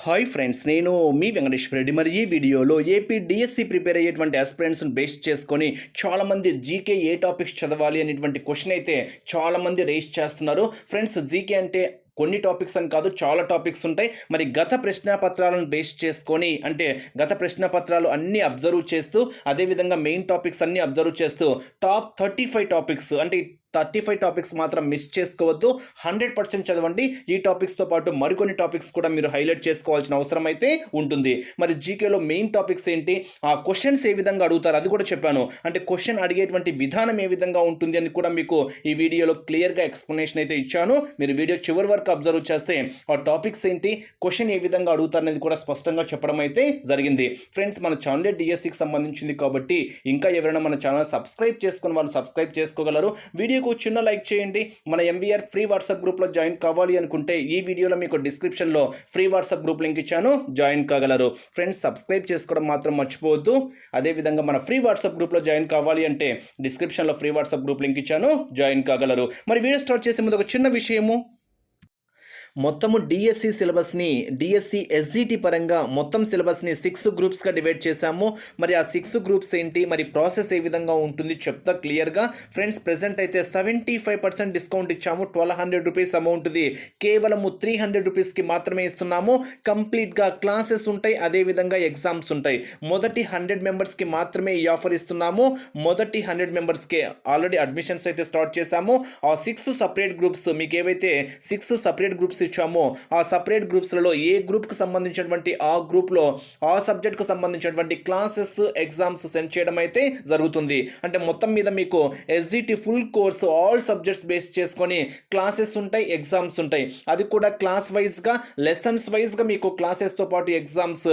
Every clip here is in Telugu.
హాయ్ ఫ్రెండ్స్, నేను మీ వెంకటేశ్వర రెడ్డి. మరి ఈ వీడియోలో ఏపీ డిఎస్సి ప్రిపేర్ అయ్యేటువంటి ఆస్పిరెంట్స్ని బేస్ చేసుకొని చాలామంది జీకే ఏ టాపిక్స్ చదవాలి అనేటువంటి క్వశ్చన్ అయితే చాలామంది రేస్ చేస్తున్నారు. ఫ్రెండ్స్, జీకే అంటే కొన్ని టాపిక్స్ అని కాదు, చాలా టాపిక్స్ ఉంటాయి. మరి గత ప్రశ్నాపత్రాలను బేస్ చేసుకొని, అంటే గత ప్రశ్నాపత్రాలు అన్నీ అబ్జర్వ్ చేస్తూ, అదేవిధంగా మెయిన్ టాపిక్స్ అన్నీ అబ్జర్వ్ చేస్తూ టాప్ 35 టాపిక్స్, అంటే 35 టాపిక్స్ మాత్రం మిస్ చేసుకోవద్దు. 100% చదవండి. ఈ టాపిక్స్తో పాటు మరికొన్ని టాపిక్స్ కూడా మీరు హైలైట్ చేసుకోవాల్సిన అవసరం అయితే ఉంటుంది. మరి జీకేలో మెయిన్ టాపిక్స్ ఏంటి, ఆ క్వశ్చన్స్ ఏ విధంగా అడుగుతారు అది కూడా చెప్పాను. అంటే క్వశ్చన్ అడిగేటువంటి విధానం ఏ విధంగా ఉంటుంది అని కూడా మీకు ఈ వీడియోలో క్లియర్గా ఎక్స్ప్లెనేషన్ అయితే ఇచ్చాను. మీరు వీడియో చివరి వరకు అబ్జర్వ్ చేస్తే ఆ టాపిక్స్ ఏంటి, క్వశ్చన్ ఏ విధంగా అడుగుతారు అనేది కూడా స్పష్టంగా చెప్పడం అయితే జరిగింది. ఫ్రెండ్స్, మన ఛానల్ డిఎస్సికి సంబంధించింది కాబట్టి ఇంకా ఎవరైనా మన ఛానల్ సబ్స్క్రైబ్ చేసుకుని వాళ్ళు సబ్స్క్రైబ్ చేసుకోగలరు. వీడియోకు చిన్న లైక్ చేయండి. మన ఎంవీఆర్ ఫ్రీ వాట్సాప్ గ్రూప్లో జాయిన్ కావాలి అనుకుంటే ఈ వీడియోలో మీకు డిస్క్రిప్షన్లో ఫ్రీ వాట్సాప్ గ్రూప్ లింక్ ఇచ్చాను, జాయిన్ కాగలరు. ఫ్రెండ్స్, సబ్స్క్రైబ్ చేసుకోవడం మాత్రం మర్చిపోవద్దు. అదేవిధంగా మన ఫ్రీ వాట్సాప్ గ్రూప్లో జాయిన్ కావాలి అంటే డిస్క్రిప్షన్లో ఫ్రీ వాట్సాప్ గ్రూప్ లింక్ ఇచ్చాను, జాయిన్ కాగలరు. మరి వీడియో స్టార్ట్ చేసే ముందు ఒక చిన్న విషయము. మొత్తము డిఎస్సి సిలబస్ని, డిఎస్సి ఎస్జిటి పరంగా మొత్తం సిలబస్ని 6 గ్రూప్స్గా డివైడ్ చేశాము. మరి ఆ 6 గ్రూప్స్ ఏంటి, మరి ప్రాసెస్ ఏ విధంగా ఉంటుంది చెప్తా క్లియర్గా. ఫ్రెండ్స్, ప్రెజెంట్ అయితే 75% డిస్కౌంట్ ఇచ్చాము. 1200 రూపీస్ అమౌంట్ది కేవలము 300 రూపీస్కి మాత్రమే ఇస్తున్నాము. కంప్లీట్గా క్లాసెస్ ఉంటాయి, అదేవిధంగా ఎగ్జామ్స్ ఉంటాయి. మొదటి 100 మెంబర్స్కి మాత్రమే ఈ ఆఫర్ ఇస్తున్నాము. మొదటి 100 మెంబర్స్కే ఆల్రెడీ అడ్మిషన్స్ అయితే స్టార్ట్ చేశాము. ఆ 6 సపరేట్ గ్రూప్స్, మీకు ఏవైతే 6 సపరేట్ గ్రూప్స్ ఇచ్చామో ఆ సపరేట్ గ్రూప్స్లలో ఏ గ్రూప్కి సంబంధించినటువంటి ఆ గ్రూప్లో ఆ సబ్జెక్ట్కు సంబంధించినటువంటి క్లాసెస్, ఎగ్జామ్స్ సెండ్ చేయడం అయితే జరుగుతుంది. అంటే మొత్తం మీద మీకు SGT full course all subjects base చేసుకొని క్లాసెస్ ఉంటాయి, ఎగ్జామ్స్ ఉంటాయి. అది కూడా క్లాస్ వైజ్గా, లెసన్స్ వైజ్గా మీకు క్లాసెస్తో పాటు ఎగ్జామ్స్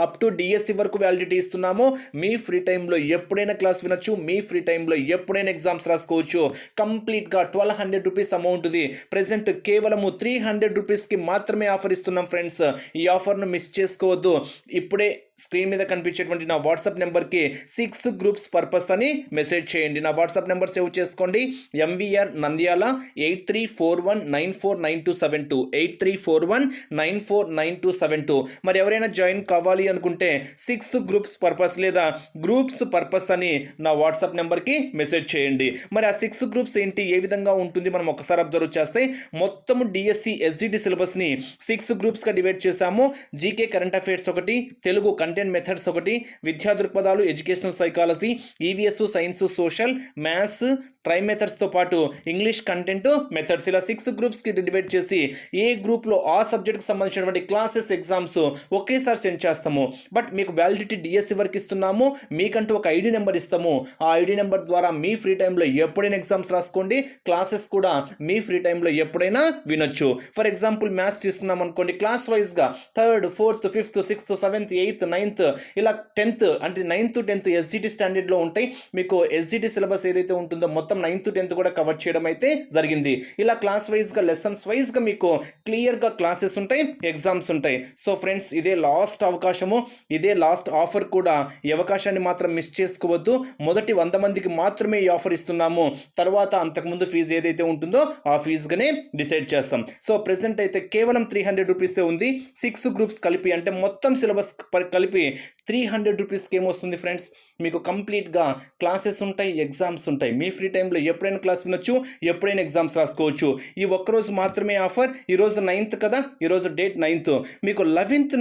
అప్ టు డిఎస్సి వరకు వ్యాలిడిటీ ఇస్తున్నాము. మీ ఫ్రీ టైంలో ఎప్పుడైనా క్లాస్ వినొచ్చు, మీ ఫ్రీ టైంలో ఎప్పుడైనా ఎగ్జామ్స్ రాసుకోవచ్చు. కంప్లీట్గా 1200 రూపీస్ అమౌంట్ది ప్రెసెంట్ కేవలము 300 రూపీస్కి మాత్రమే ఆఫర్ ఇస్తున్నాం. ఫ్రెండ్స్, ఈ ఆఫర్ను మిస్ చేసుకోవద్దు. ఇప్పుడే స్క్రీన్ మీద కనిపించేటువంటి నా వాట్సాప్ నెంబర్కి 6 గ్రూప్స్ పర్పస్ అని మెసేజ్ చేయండి. నా వాట్సాప్ నెంబర్ సేవ్ చేసుకోండి. ఎంవీఆర్ నంద్యాల 8341949272 8341949272. మరి ఎవరైనా జాయిన్ కావాలి అనుకుంటే 6 గ్రూప్స్ పర్పస్ లేదా గ్రూప్స్ పర్పస్ అని నా వాట్సాప్ నెంబర్కి మెసేజ్ చేయండి. మరి ఆ 6 గ్రూప్స్ ఏంటి, ఏ విధంగా ఉంటుంది మనం ఒకసారి అబ్జర్వ్ చేస్తే, మొత్తము డిఎస్సి ఎస్జిటి సిలబస్ని 6 గ్రూప్స్గా డివైడ్ చేశాము. జీకే కరెంట్ అఫైర్స్ ఒకటి, తెలుగు కంటెంట్ మెథడ్స్ ఒకటి, విద్యా దృక్పథాలు, educational psychology, EVS, science, social, maths, ట్రై మెథడ్స్తో పాటు ఇంగ్లీష్ కంటెంట్ మెథడ్స్, ఇలా 6 గ్రూప్స్కి డివైడ్ చేసి ఏ గ్రూప్లో ఆ సబ్జెక్ట్కి సంబంధించినటువంటి క్లాసెస్, ఎగ్జామ్స్ ఒకేసారి సెండ్ చేస్తాము. బట్ మీకు వ్యాలిడిటీ డిఎస్సి వరకు ఇస్తున్నాము. మీకంటూ ఒక ఐడి నెంబర్ ఇస్తాము. ఆ ఐడి నెంబర్ ద్వారా మీ ఫ్రీ టైంలో ఎప్పుడైనా ఎగ్జామ్స్ రాసుకోండి, క్లాసెస్ కూడా మీ ఫ్రీ టైంలో ఎప్పుడైనా వినొచ్చు. ఫర్ ఎగ్జాంపుల్ మ్యాథ్స్ తీసుకున్నాం అనుకోండి, క్లాస్ వైజ్గా 3rd, 4th, 5th, 6th, 7th, 8th, 9th, ఇలా 10th, అంటే 9th, 10th ఎస్జిటి స్టాండర్డ్లో ఉంటాయి. మీకు ఎస్జిటి సిలబస్ ఏదైతే ఉంటుందో మొత్తం 9th, 10th కూడా కవర్ చేయడం అయితే జరిగింది. ఇలా క్లాస్ వైజ్గా, లెసన్స్ వైజ్గా మీకు క్లియర్గా క్లాసెస్ ఉంటాయి, ఎగ్జామ్స్ ఉంటాయి. సో ఫ్రెండ్స్, ఇదే లాస్ట్ అవకాశము, ఇదే లాస్ట్ ఆఫర్ కూడా. ఈ అవకాశాన్ని మాత్రం మిస్ చేసుకోవద్దు. మొదటి 100 మందికి మాత్రమే ఈ ఆఫర్ ఇస్తున్నాము. తర్వాత అంతకుముందు ఫీజు ఏదైతే ఉంటుందో ఆ ఫీజుగానే డిసైడ్ చేస్తాం. సో ప్రెసెంట్ అయితే కేవలం 300 రూపీసే ఉంది. 6 గ్రూప్స్ కలిపి, అంటే మొత్తం సిలబస్ కలిపి 300 రూపీస్కి ఏమొస్తుంది ఫ్రెండ్స్, మీకు కంప్లీట్గా క్లాసెస్ ఉంటాయి, ఎగ్జామ్స్ ఉంటాయి. మీ ఫ్రీ టైంలో ఎప్పుడైనా క్లాస్ వినొచ్చు, ఎప్పుడైనా ఎగ్జామ్స్ రాసుకోవచ్చు. ఈ ఒక్కరోజు మాత్రమే ఆఫర్. ఈరోజు 9th కదా, ఈరోజు డేట్ 9th, మీకు 11th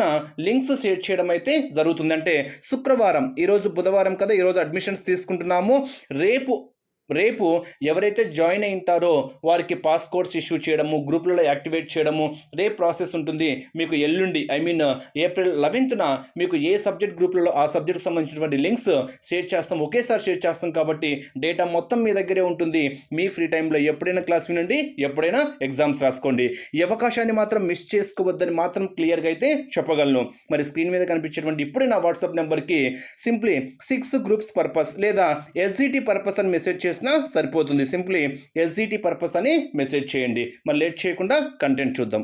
లింక్స్ షేర్ చేయడం అయితే జరుగుతుంది. అంటే శుక్రవారం, ఈరోజు బుధవారం కదా, ఈరోజు అడ్మిషన్స్ తీసుకుంటున్నాము. రేపు ఎవరైతే జాయిన్ అయి ఉంటారో వారికి పాస్ కోడ్స్ ఇష్యూ చేయడము, గ్రూపులలో యాక్టివేట్ చేయడము రేపు ప్రాసెస్ ఉంటుంది. మీకు ఎల్లుండి, ఏప్రిల్ 11th మీకు ఏ సబ్జెక్ట్ గ్రూపులలో ఆ సబ్జెక్ట్కి సంబంధించినటువంటి లింక్స్ షేర్ చేస్తాం, ఒకేసారి షేర్ చేస్తాం. కాబట్టి డేటా మొత్తం మీ దగ్గరే ఉంటుంది. మీ ఫ్రీ టైంలో ఎప్పుడైనా క్లాస్ వినండి, ఎప్పుడైనా ఎగ్జామ్స్ రాసుకోండి. ఈ అవకాశాన్ని మాత్రం మిస్ చేసుకోవద్దని మాత్రం క్లియర్గా అయితే చెప్పగలను. మరి స్క్రీన్ మీద కనిపించేటువంటి ఇప్పుడే నా వాట్సాప్ నెంబర్కి సింప్లీ 6 గ్రూప్స్ పర్పస్ లేదా ఎస్జిటి పర్పస్ అని మెసేజ్ చేసి సరిపోతుంది. సింప్లీ ఎస్జిటి పర్పస్ అని మెసేజ్ చేయండి. మరి లేట్ చేయకుండా కంటెంట్ చూద్దాం.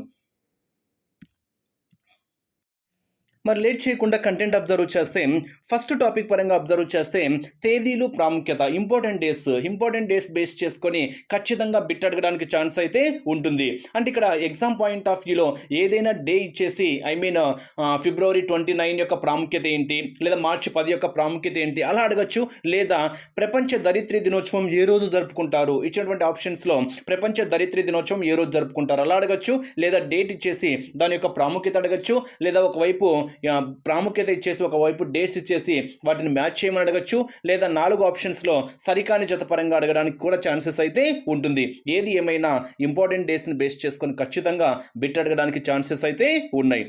మరి లేట్ చేయకుండా కంటెంట్ అబ్జర్వ్ చేస్తే ఫస్ట్ టాపిక్ పరంగా అబ్జర్వ్ చేస్తే తేదీలు ప్రాముఖ్యత, ఇంపార్టెంట్ డేస్ బేస్ చేసుకొని ఖచ్చితంగా బిట్ అడగడానికి ఛాన్స్ అయితే ఉంటుంది. అంటే ఇక్కడ ఎగ్జామ్ పాయింట్ ఆఫ్ వ్యూలో ఏదైనా డే ఇచ్చేసి ఫిబ్రవరి 29 యొక్క ప్రాముఖ్యత ఏంటి, లేదా మార్చి 10 యొక్క ప్రాముఖ్యత ఏంటి అలా అడగచ్చు. లేదా ప్రపంచ దరిద్ర దినోత్సవం ఏ రోజు జరుపుకుంటారు ఇచ్చినటువంటి ఆప్షన్స్లో ప్రపంచ దరిద్ర దినోత్సవం ఏ రోజు జరుపుకుంటారు అలా అడగచ్చు. లేదా డేట్ ఇచ్చేసి దాని యొక్క ప్రాముఖ్యత అడగచ్చు. లేదా ఒకవైపు ప్రాముఖ్యత ఇచ్చేసి ఒకవైపు డేట్స్ ఇచ్చేసి వాటిని మ్యాచ్ చేయమని అడగచ్చు. లేదా 4 ఆప్షన్స్లో సరికాని జతపరంగా అడగడానికి కూడా ఛాన్సెస్ అయితే ఉంటుంది. ఏది ఏమైనా ఇంపార్టెంట్ డేస్ని బేస్ చేసుకొని ఖచ్చితంగా బిట్ అడగడానికి ఛాన్సెస్ అయితే ఉన్నాయి.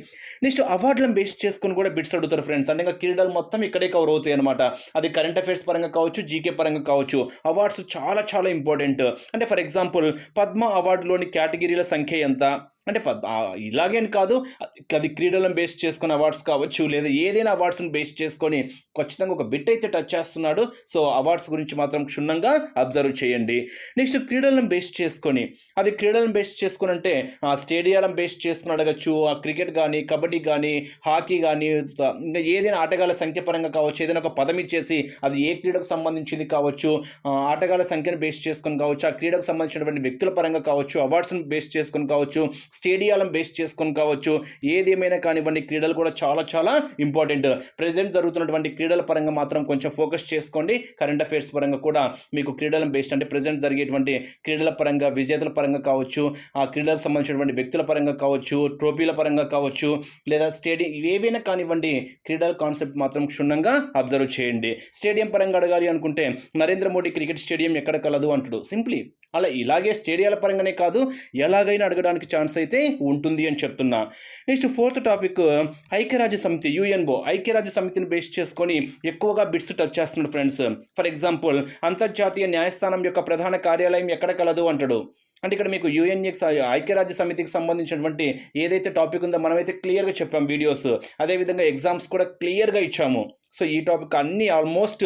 నెక్స్ట్ అవార్డులను బేస్ చేసుకొని కూడా బిట్స్ అడుగుతారు ఫ్రెండ్స్. అంటే ఇంకా క్రీడలు మొత్తం ఇక్కడే కవర్ అవుతాయి అనమాట. అది కరెంట్ అఫైర్స్ పరంగా కావచ్చు, జీకే పరంగా కావచ్చు. అవార్డ్స్ చాలా చాలా ఇంపార్టెంట్. అంటే ఫర్ ఎగ్జాంపుల్ పద్మ అవార్డులోని కేటగిరీల సంఖ్య ఎంత, అంటే ఇలాగేని కాదు, అది క్రీడలను బేస్ చేసుకుని అవార్డ్స్ కావచ్చు, లేదా ఏదైనా అవార్డ్స్ని బేస్ చేసుకొని ఖచ్చితంగా ఒక బిట్ అయితే టచ్ చేస్తున్నాడు. సో అవార్డ్స్ గురించి మాత్రం క్షుణ్ణంగా అబ్జర్వ్ చేయండి. నెక్స్ట్ క్రీడలను బేస్ చేసుకొని, అది క్రీడలను బేస్ చేసుకుని అంటే స్టేడియాలను బేస్ చేసుకుని అడగచ్చు. క్రికెట్ కానీ, కబడ్డీ కానీ, హాకీ కానీ, ఇంకా ఏదైనా ఆటగాళ్ళ సంఖ్య పరంగా కావచ్చు, ఏదైనా ఒక పదం ఇచ్చేసి అది ఏ క్రీడకు సంబంధించింది కావచ్చు, ఆటగాళ్ళ సంఖ్యను బేస్ చేసుకొని కావచ్చు, ఆ క్రీడకు సంబంధించినటువంటి వ్యక్తుల పరంగా కావచ్చు, అవార్డ్స్ని బేస్ చేసుకొని కావచ్చు, స్టేడియాలను బేస్ చేసుకొని కావచ్చు, ఏదేమైనా కానివ్వండి క్రీడలు కూడా చాలా చాలా ఇంపార్టెంట్. ప్రెజెంట్ జరుగుతున్నటువంటి క్రీడల పరంగా మాత్రం కొంచెం ఫోకస్ చేసుకోండి. కరెంట్ అఫైర్స్ పరంగా కూడా మీకు క్రీడలను బేస్డ్ అంటే ప్రెజెంట్ జరిగేటువంటి క్రీడల పరంగా, విజేతల పరంగా కావచ్చు, ఆ క్రీడలకు సంబంధించినటువంటి వ్యక్తుల పరంగా కావచ్చు, ట్రోఫీల పరంగా కావచ్చు, లేదా స్టేడియం ఏవైనా కానివ్వండి క్రీడల కాన్సెప్ట్ మాత్రం క్షుణ్ణంగా అబ్జర్వ్ చేయండి. స్టేడియం పరంగా అడగాలి అనుకుంటే నరేంద్ర మోడీ క్రికెట్ స్టేడియం ఎక్కడ కలదు అంటాడు. సింప్లీ అలా ఇలాగే స్టేడియాల పరంగానే కాదు ఎలాగైనా అడగడానికి ఛాన్స్ అయితే ఉంటుంది అని చెప్తున్నా. నెక్స్ట్ 4th టాపిక్ ఐక్యరాజ్య సమితి, యుఎన్ఓ ఐక్యరాజ్య సమితిని బేస్ చేసుకొని ఎక్కువగా బిట్స్ టచ్ చేస్తున్నాడు ఫ్రెండ్స్. ఫర్ ఎగ్జాంపుల్ అంతర్జాతీయ న్యాయస్థానం యొక్క ప్రధాన కార్యాలయం ఎక్కడ కలదు అంటాడు. అంటే ఇక్కడ మీకు ఐక్యరాజ్య సమితికి సంబంధించినటువంటి ఏదైతే టాపిక్ ఉందో మనమైతే క్లియర్గా చెప్పాం వీడియోస్, అదేవిధంగా ఎగ్జామ్స్ కూడా క్లియర్గా ఇచ్చాము. సో ఈ టాపిక్ అన్ని ఆల్మోస్ట్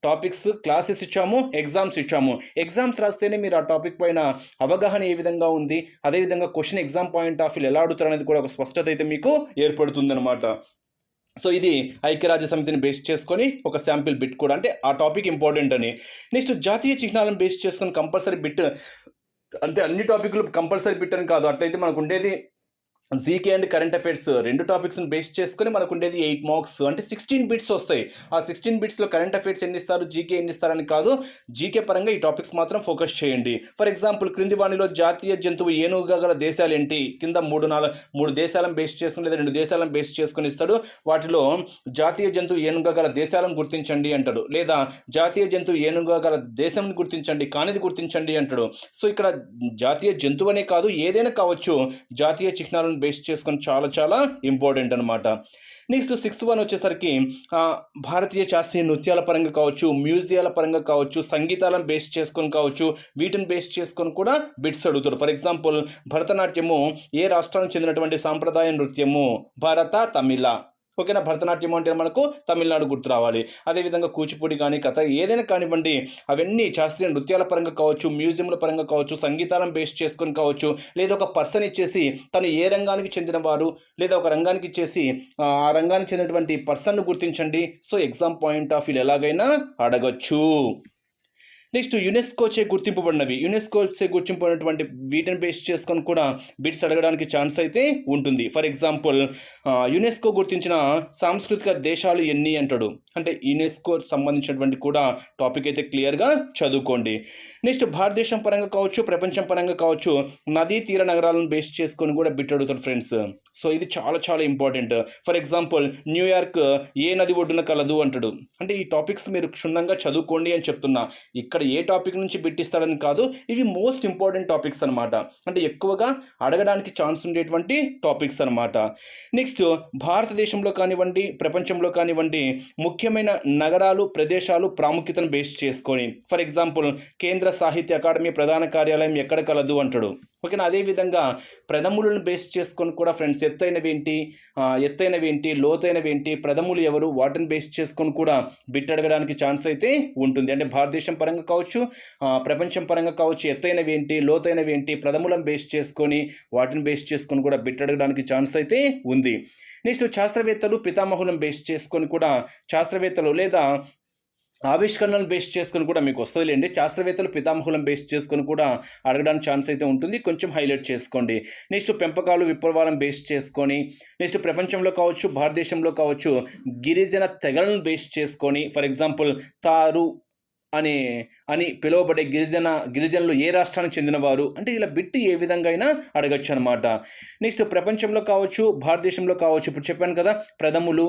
టాపిక్స్ క్లాసెస్ ఇచ్చాము, ఎగ్జామ్స్ ఇచ్చాము. ఎగ్జామ్స్ రాస్తేనే మీరు ఆ టాపిక్ పైన అవగాహన ఏ విధంగా ఉంది, అదేవిధంగా question exam point of view ఎలా అడుగుతారు అనేది కూడా ఒక స్పష్టత అయితే మీకు ఏర్పడుతుందన్నమాట. సో ఇది ఐక్యరాజ్య సమితిని బేస్ చేసుకొని ఒక శాంపిల్ బిట్ కూడా, అంటే ఆ టాపిక్ ఇంపార్టెంట్ అని. నెక్స్ట్ జాతీయ చిహ్నాలను బేస్ చేసుకొని కంపల్సరీ బిట్, అంటే అన్ని టాపిక్లు కంపల్సరీ బిట్ అని కాదు. అట్లయితే మనకు ఉండేది జీకే అండ్ కరెంట్ అఫైర్స్ 2 టాపిక్స్ని బేస్ చేసుకొని మనకు ఉండేది 8 మార్క్స్, అంటే 16 బిట్స్ వస్తాయి. ఆ 16 బిట్స్లో కరెంట్ అఫైర్స్ ఎన్ని ఇస్తారు, జీకే ఎన్ని ఇస్తారని కాదు, జీకే పరంగా ఈ టాపిక్స్ మాత్రం ఫోకస్ చేయండి. ఫర్ ఎగ్జాంపుల్ క్రింది వాణిలో జాతీయ జంతువు ఏనుగుగా గల దేశాలు ఏంటి, కింద 3 దేశాలను బేస్ చేసుకుని లేదా 2 దేశాలను బేస్ చేసుకుని ఇస్తాడు. వాటిలో జాతీయ జంతువు ఏనుగుగా గల దేశాలను గుర్తించండి అంటాడు, లేదా జాతీయ జంతువు ఏనుగుగా గల దేశం గుర్తించండి, కానిది గుర్తించండి అంటాడు. సో ఇక్కడ జాతీయ జంతువు అనే కాదు ఏదైనా కావచ్చు, జాతీయ చిహ్నాలను బేస్ చేసుకొని చాలా చాలా ఇంపార్టెంట్ అనమాట. నెక్స్ట్ 6th వన్ వచ్చేసరికి భారతీయ శాస్త్రీయ నృత్యాల పరంగా కావచ్చు, మ్యూజియాల పరంగా కావచ్చు, సంగీతాలను బేస్ చేసుకొని కావచ్చు, వీటిని బేస్ చేసుకొని కూడా బిట్స్ అడుగుతారు. ఫర్ ఎగ్జాంపుల్ భరతనాట్యము ఏ రాష్ట్రానికి చెందినటువంటి సాంప్రదాయ నృత్యము, భారత, తమిళ. ఓకేనా, భరతనాట్యం అంటే మనకు తమిళనాడు గుర్తు రావాలి. అదేవిధంగా కూచిపూడి కానీ, కథ ఏదైనా కానివ్వండి, అవన్నీ శాస్త్రీయ నృత్యాల పరంగా కావచ్చు, మ్యూజియంల పరంగా కావచ్చు, సంగీతాలను బేస్ చేసుకొని కావచ్చు, లేదా ఒక పర్సన్ ఇచ్చేసి తను ఏ రంగానికి చెందిన వారు, లేదా ఒక రంగానికి ఇచ్చేసి ఆ రంగానికి చెందినటువంటి పర్సన్ను గుర్తించండి. So exam point of view ఎలాగైనా అడగచ్చు. నెక్స్ట్ యునెస్కోచే గుర్తింపబడినటువంటి వీటిని బేస్ చేసుకొని కూడా బిట్స్ అడగడానికి ఛాన్స్ అయితే ఉంటుంది. ఫర్ ఎగ్జాంపుల్ యునెస్కో గుర్తించిన సాంస్కృతిక దేశాలు ఎన్ని అంటాడు. అంటే యునెస్కో సంబంధించినటువంటి కూడా టాపిక్ అయితే క్లియర్గా చదువుకోండి. నెక్స్ట్ భారతదేశం పరంగా కావచ్చు, ప్రపంచం పరంగా కావచ్చు, నదీ తీర నగరాలను బేస్ చేసుకొని కూడా బిట్ అడుగుతాడు ఫ్రెండ్స్. సో ఇది చాలా చాలా ఇంపార్టెంట్. ఫర్ ఎగ్జాంపుల్ న్యూయార్క్ ఏ నది ఒడ్డున కలదు అంటాడు. అంటే ఈ టాపిక్స్ మీరు క్షుణ్ణంగా చదువుకోండి అని చెప్తున్నా. ఇక్కడ ఏ టాపిక్ నుంచి బిట్టిస్తాడని కాదు, ఇవి మోస్ట్ ఇంపార్టెంట్ టాపిక్స్ అనమాట. అంటే ఎక్కువగా అడగడానికి ఛాన్స్ ఉండేటువంటి టాపిక్స్ అనమాట. నెక్స్ట్ భారతదేశంలో కానివ్వండి, ప్రపంచంలో కానివ్వండి, ముఖ్యమైన నగరాలు, ప్రదేశాలు ప్రాముఖ్యతను బేస్ చేసుకొని, ఫర్ ఎగ్జాంపుల్ కేంద్ర సాహిత్య అకాడమీ ప్రధాన కార్యాలయం ఎక్కడ కలదు అంటాడు. ఓకేనా, అదేవిధంగా ప్రథములను బేస్ చేసుకొని కూడా ఫ్రెండ్స్ ఎత్తైనవేంటి, లోతైనవేంటి, ప్రథములు ఎవరు, వాటిని బేస్ చేసుకొని కూడా బిట్ అడగడానికి ఛాన్స్ అయితే ఉంటుంది. అంటే భారతదేశం పరంగా కావచ్చు, ప్రపంచం పరంగా కావచ్చు, ఎత్తైనవేంటి, లోతైనవేంటి, ప్రథములను బేస్ చేసుకొని వాటిని బేస్ చేసుకొని కూడా బిట్ అడగడానికి ఛాన్స్ అయితే ఉంది. నెక్స్ట్ శాస్త్రవేత్తలు పితామహులను బేస్ చేసుకొని కూడా శాస్త్రవేత్తలు లేదా ఆవిష్కరణలను బేస్ చేసుకొని కూడా మీకు వస్తుందిలేండి. శాస్త్రవేత్తలు పితామహులను బేస్ చేసుకొని కూడా అడగడానికి ఛాన్స్ అయితే ఉంటుంది, కొంచెం హైలైట్ చేసుకోండి. నెక్స్ట్ పెంపకాలు విప్లవాలను బేస్ చేసుకొని, నెక్స్ట్ ప్రపంచంలో కావచ్చు భారతదేశంలో కావచ్చు గిరిజన తెగలను బేస్ చేసుకొని, ఫర్ ఎగ్జాంపుల్ తారు అని అని పిలువబడే గిరిజనులు ఏ రాష్ట్రానికి చెందినవారు అంటే ఇలా బిట్టి ఏ విధంగా అయినా అడగచ్చు అనమాట. నెక్స్ట్ ప్రపంచంలో కావచ్చు భారతదేశంలో కావచ్చు ఇప్పుడు చెప్పాను కదా, ప్రథములు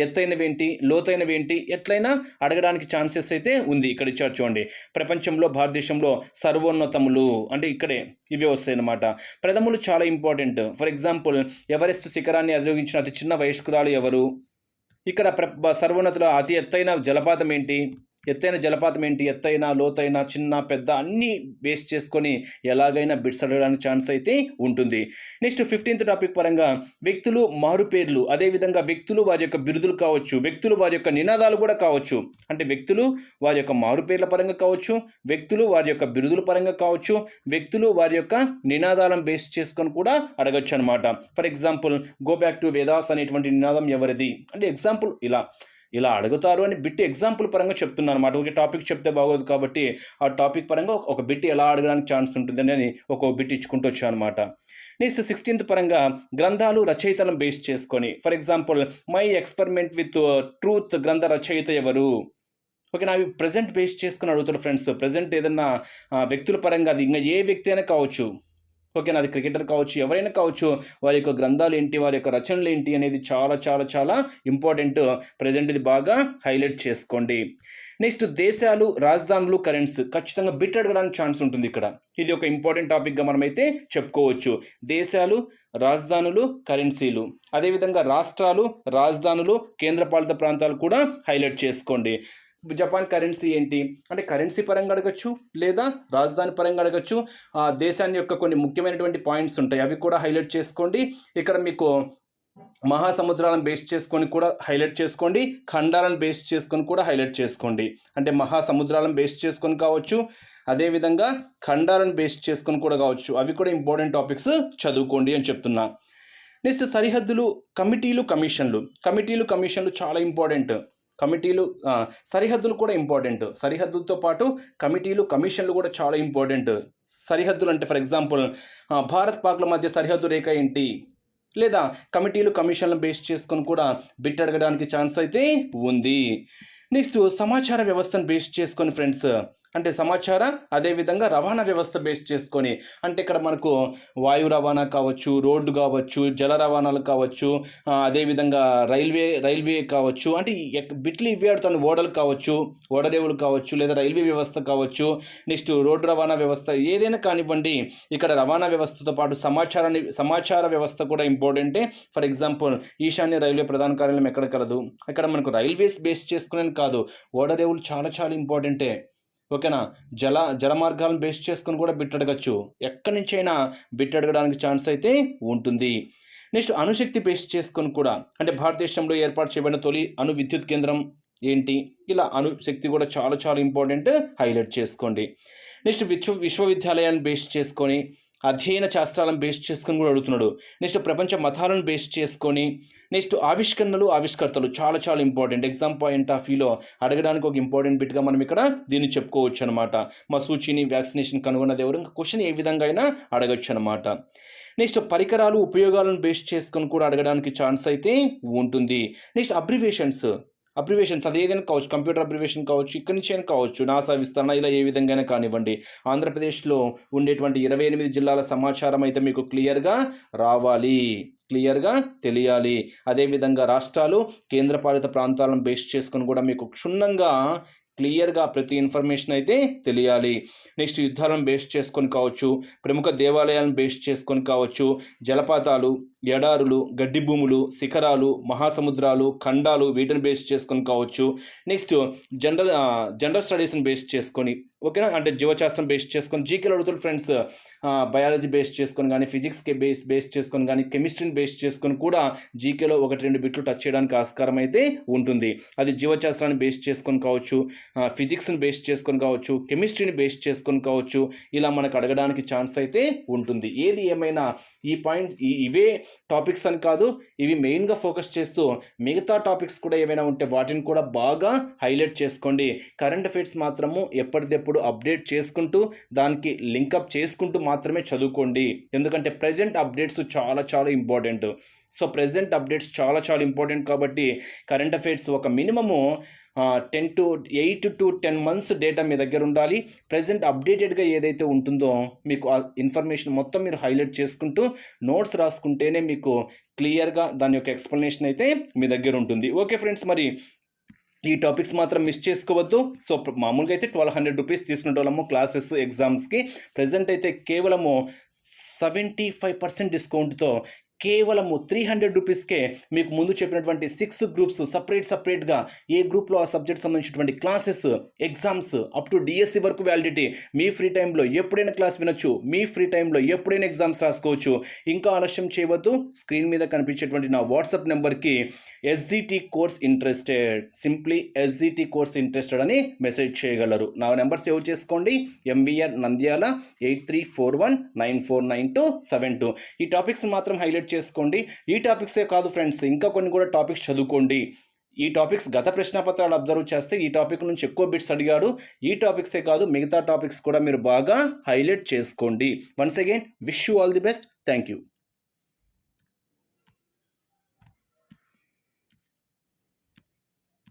ఎత్తైనవేంటి లోతైనవేంటి ఎట్లయినా అడగడానికి ఛాన్సెస్ అయితే ఉంది. ఇక్కడ ఇచ్చారు చూడండి, ప్రపంచంలో భారతదేశంలో సర్వోన్నతములు అంటే ఇక్కడే ఇవే వస్తాయి అన్నమాట. ప్రథములు చాలా ఇంపార్టెంట్. ఫర్ ఎగ్జాంపుల్ ఎవరెస్ట్ శిఖరాన్ని అధిరోహించిన అతి చిన్న వయస్కురాలు ఎవరు, ఇక్కడ సర్వోన్నతుల అతి ఎత్తైన జలపాతం ఏంటి, ఎత్తైన లోతైన చిన్న పెద్ద అన్నీ బేస్ చేసుకొని ఎలాగైనా బిట్స్ అడగడానికి ఛాన్స్ అయితే ఉంటుంది. నెక్స్ట్ 15th టాపిక్ పరంగా వ్యక్తులు మారుపేర్లు, అదేవిధంగా వ్యక్తులు వారి యొక్క బిరుదులు కావచ్చు, వ్యక్తులు వారి యొక్క నినాదాలు కూడా కావచ్చు. అంటే వ్యక్తులు వారి యొక్క మారుపేర్ల పరంగా కావచ్చు, వ్యక్తులు వారి యొక్క బిరుదుల పరంగా కావచ్చు, వ్యక్తులు వారి యొక్క నినాదాలను బేస్ చేసుకొని కూడా అడగచ్చు అనమాట. For example go back to Vedas అనేటువంటి నినాదం ఎవరిది అంటే ఎగ్జాంపుల్ ఇలా అడుగుతారు అని బిట్టి ఎగ్జాంపుల్ పరంగా చెప్తున్నాను అనమాట. ఒక టాపిక్ చెప్తే బాగోదు కాబట్టి ఆ టాపిక్ పరంగా ఒక బిట్టి ఎలా అడగడానికి ఛాన్స్ ఉంటుందని అని ఒక బిట్ ఇచ్చుకుంటూ వచ్చాను అనమాట. నెక్స్ట్ 16th పరంగా గ్రంథాలు రచయితలను బేస్ చేసుకొని, for example my experiment with truth గ్రంథ రచయిత ఎవరు, ఓకే నా ప్రజెంట్ బేస్ చేసుకుని అడుగుతారు ఫ్రెండ్స్. ప్రజెంట్ ఏదన్నా వ్యక్తుల పరంగా అది ఇంకా ఏ వ్యక్తి అయినా కావచ్చు, ఓకే నాది క్రికెటర్ కావచ్చు ఎవరైనా కావచ్చు, వారి యొక్క గ్రంథాలు ఏంటి వారి యొక్క రచనలు ఏంటి అనేది చాలా చాలా చాలా ఇంపార్టెంట్. ప్రజెంట్ ఇది బాగా హైలైట్ చేసుకోండి. నెక్స్ట్ దేశాలు రాజధానులు కరెన్సీ ఖచ్చితంగా బిట్ అడగడానికి ఛాన్స్ ఉంటుంది. ఇక్కడ ఇది ఒక ఇంపార్టెంట్ టాపిక్గా మనమైతే చెప్పుకోవచ్చు. దేశాలు రాజధానులు కరెన్సీలు, అదేవిధంగా రాష్ట్రాలు రాజధానులు కేంద్రపాలిత ప్రాంతాలు కూడా హైలైట్ చేసుకోండి. జపాన్ కరెన్సీ ఏంటి అంటే కరెన్సీ పరంగా అడగచ్చు లేదా రాజధాని పరంగా అడగచ్చు. ఆ దేశాన్ని యొక్క కొన్ని ముఖ్యమైనటువంటి పాయింట్స్ ఉంటాయి, అవి కూడా హైలైట్ చేసుకోండి. ఇక్కడ మీకు మహాసముద్రాలను బేస్ చేసుకొని కూడా హైలైట్ చేసుకోండి, ఖండాలను బేస్ చేసుకొని కూడా హైలైట్ చేసుకోండి. అంటే మహాసముద్రాలను బేస్ చేసుకొని కావచ్చు, అదేవిధంగా ఖండాలను బేస్ చేసుకొని కూడా కావచ్చు. అవి కూడా ఇంపార్టెంట్ టాపిక్స్ చదువుకోండి అని చెప్తున్నా. నెక్స్ట్ సరిహద్దులు కమిటీలు కమిషన్లు చాలా ఇంపార్టెంట్. సరిహద్దులు కూడా ఇంపార్టెంట్. సరిహద్దులతో పాటు కమిటీలు కమిషన్లు కూడా చాలా ఇంపార్టెంట్. సరిహద్దులు అంటే ఫర్ ఎగ్జాంపుల్ భారత్ పాక్ల మధ్య సరిహద్దు రేఖ ఏంటి, లేదా కమిటీలు కమిషన్లను బేస్ చేసుకొని కూడా బిట్ అడగడానికి ఛాన్స్ అయితే ఉంది. నెక్స్ట్ సమాచార వ్యవస్థను బేస్ చేసుకొని ఫ్రెండ్స్, అంటే సమాచార అదేవిధంగా రవాణా వ్యవస్థ బేస్ చేసుకొని, అంటే ఇక్కడ మనకు వాయు రవాణా కావచ్చు, రోడ్డు కావచ్చు, జల రవాణాలు కావచ్చు, అదేవిధంగా రైల్వే కావచ్చు. అంటే బిట్లు ఇవే ఆడుతాను, ఓడలు కావచ్చు, ఓడరేవులు కావచ్చు, లేదా రైల్వే వ్యవస్థ కావచ్చు, నెక్స్ట్ రోడ్డు రవాణా వ్యవస్థ ఏదైనా కానివ్వండి. ఇక్కడ రవాణా వ్యవస్థతో పాటు సమాచార వ్యవస్థ కూడా ఇంపార్టెంటే. ఫర్ ఎగ్జాంపుల్ ఈశాన్య రైల్వే ప్రధాన కార్యాలయం ఎక్కడ కలదు, ఇక్కడ మనకు రైల్వేస్ బేస్ చేసుకునే కాదు, ఓడరేవులు చాలా చాలా ఇంపార్టెంటే. ఓకేనా, జల మార్గాలను బేస్ చేసుకొని కూడా బిట్ అడగచ్చు. ఎక్కడి నుంచైనా బిట్ అడగడానికి ఛాన్స్ అయితే ఉంటుంది. నెక్స్ట్ అణుశక్తి బేస్ చేసుకొని కూడా, అంటే భారతదేశంలో ఏర్పాటు చేయబడిన తొలి అణు విద్యుత్ కేంద్రం ఏంటి, ఇలా అణుశక్తి కూడా చాలా చాలా ఇంపార్టెంట్, హైలైట్ చేసుకోండి. నెక్స్ట్ విశ్వవిద్యాలయాలను బేస్ చేసుకొని, అధ్యయన శాస్త్రాలను బేస్ చేసుకొని కూడా అడుగుతున్నాడు. నెక్స్ట్ ప్రపంచ మతాలను బేస్ చేసుకొని, నెక్స్ట్ ఆవిష్కరణలు ఆవిష్కర్తలు చాలా చాలా ఇంపార్టెంట్. ఎగ్జామ్ పాయింట్ ఆఫ్ వ్యూలో అడగడానికి ఒక ఇంపార్టెంట్ బిట్గా మనం ఇక్కడ దీన్ని చెప్పుకోవచ్చు అనమాట. మసూచిని వ్యాక్సినేషన్ కనుగొన్నది ఎవరు, క్వశ్చన్ ఏ విధంగా అయినా అడగచ్చు అనమాట. నెక్స్ట్ పరికరాలు ఉపయోగాలను బేస్ చేసుకొని కూడా అడగడానికి ఛాన్స్ అయితే ఉంటుంది. నెక్స్ట్ అబ్రివేషన్స్ అది ఏదైనా కావచ్చు, కంప్యూటర్ అబ్రివేషన్ కావచ్చు, ఇక్కడి నుంచి అయినా కావచ్చు, నాసా విస్తరణ, ఇలా ఏ విధంగా కానివ్వండి. ఆంధ్రప్రదేశ్లో ఉండేటువంటి 28 జిల్లాల సమాచారం అయితే మీకు క్లియర్గా రావాలి, క్లియర్గా తెలియాలి. అదేవిధంగా రాష్ట్రాలు కేంద్రపాలిత ప్రాంతాలను బేస్ చేసుకొని కూడా మీకు క్షుణ్ణంగా క్లియర్గా ప్రతి ఇన్ఫర్మేషన్ అయితే తెలియాలి. నెక్స్ట్ యుద్ధాలను బేస్ చేసుకొని కావచ్చు, ప్రముఖ దేవాలయాలను బేస్ చేసుకొని కావచ్చు, జలపాతాలు, ఎడారులు, గడ్డి భూములు, శిఖరాలు, మహాసముద్రాలు, ఖండాలు, వీటిని బేస్ చేసుకొని కావచ్చు. నెక్స్ట్ జనరల్ స్టడీస్ని బేస్ చేసుకొని, ఓకేనా, అంటే జీవశాస్త్రం బేస్ చేసుకొని జీకేలు అడుగుతారు ఫ్రెండ్స్. బయాలజీ బేస్ చేసుకొని కానీ, ఫిజిక్స్కి బేస్ చేసుకొని కానీ, కెమిస్ట్రీని బేస్ చేసుకొని కూడా జీకేలో 1-2 బిట్లు టచ్ చేయడానికి ఆస్కారం అయితే ఉంటుంది. అది జీవశాస్త్రాన్ని బేస్ చేసుకొని కావచ్చు, ఫిజిక్స్ని బేస్ చేసుకొని కావచ్చు, కెమిస్ట్రీని బేస్ చేసుకొని కావచ్చు, ఇలా మనకు అడగడానికి ఛాన్స్ అయితే ఉంటుంది. ఏది ఏమైనా ఇవే టాపిక్స్ అని కాదు, ఇవి మెయిన్గా ఫోకస్ చేస్తూ మిగతా టాపిక్స్ కూడా ఏమైనా ఉంటే వాటిని కూడా బాగా హైలైట్ చేసుకోండి. కరెంట్ అఫైర్స్ మాత్రము ఎప్పటికప్పుడు అప్డేట్ చేసుకుంటూ దానికి లింకప్ చేసుకుంటూ మాత్రమే చదువుకోండి. ఎందుకంటే ప్రజెంట్ అప్డేట్స్ చాలా చాలా ఇంపార్టెంట్. సో ప్రెజెంట్ అప్డేట్స్ చాలా చాలా ఇంపార్టెంట్ కాబట్టి కరెంట్ అఫైర్స్ ఒక మినిమము 8 to 10 months డేటా మీ దగ్గర ఉండాలి. ప్రజెంట్ అప్డేటెడ్గా ఏదైతే ఉంటుందో మీకు ఆ ఇన్ఫర్మేషన్ మొత్తం మీరు హైలైట్ చేసుకుంటూ నోట్స్ రాసుకుంటేనే మీకు క్లియర్గా దాని యొక్క ఎక్స్ప్లెనేషన్ అయితే మీ దగ్గర ఉంటుంది. ఓకే ఫ్రెండ్స్, మరి ఈ టాపిక్స్ మాత్రం మిస్ చేసుకోవద్దు. సో మామూలుగా అయితే 1200 రూపీస్ తీసుకునేటోళ్ళము క్లాసెస్ ఎగ్జామ్స్కి. ప్రజెంట్ అయితే కేవలము 75% డిస్కౌంట్తో కేవలము 300 రూపీస్కే మీకు ముందు చెప్పినటువంటి 6 గ్రూప్స్ సపరేట్గా ఏ గ్రూప్లో ఆ సబ్జెక్ట్ సంబంధించినటువంటి classes, exams up to DSC వరకు వ్యాలిడిటీ. మీ ఫ్రీ టైంలో ఎప్పుడైనా క్లాస్ వినొచ్చు, మీ ఫ్రీ టైంలో ఎప్పుడైనా ఎగ్జామ్స్ రాసుకోవచ్చు. ఇంకా ఆలస్యం చేయవద్దు. స్క్రీన్ మీద కనిపించేటువంటి నా వాట్సాప్ నెంబర్కి SGT course interested, simply SGT course interested అని మెసేజ్ చేయగలరు. నా నెంబర్ సేవ్ చేసుకోండి, ఎంవిఆర్ నంద్యాల 8341949272. ఈ టాపిక్స్ మాత్రం హైలైట్ చేసుకోండి. ఈ టాపిక్సే కాదు ఫ్రెండ్స్, ఇంకా కొన్ని కూడా టాపిక్స్ చదువుకోండి. ఈ టాపిక్స్ గత ప్రశ్నపత్రాలు అబ్జర్వ్ చేస్తే ఈ టాపిక్ నుంచి ఎక్కువ బిట్స్ అడిగాడు. ఈ టాపిక్సే కాదు మిగతా టాపిక్స్ కూడా మీరు బాగా హైలైట్ చేసుకోండి. Once again wish you all the best. Thank you.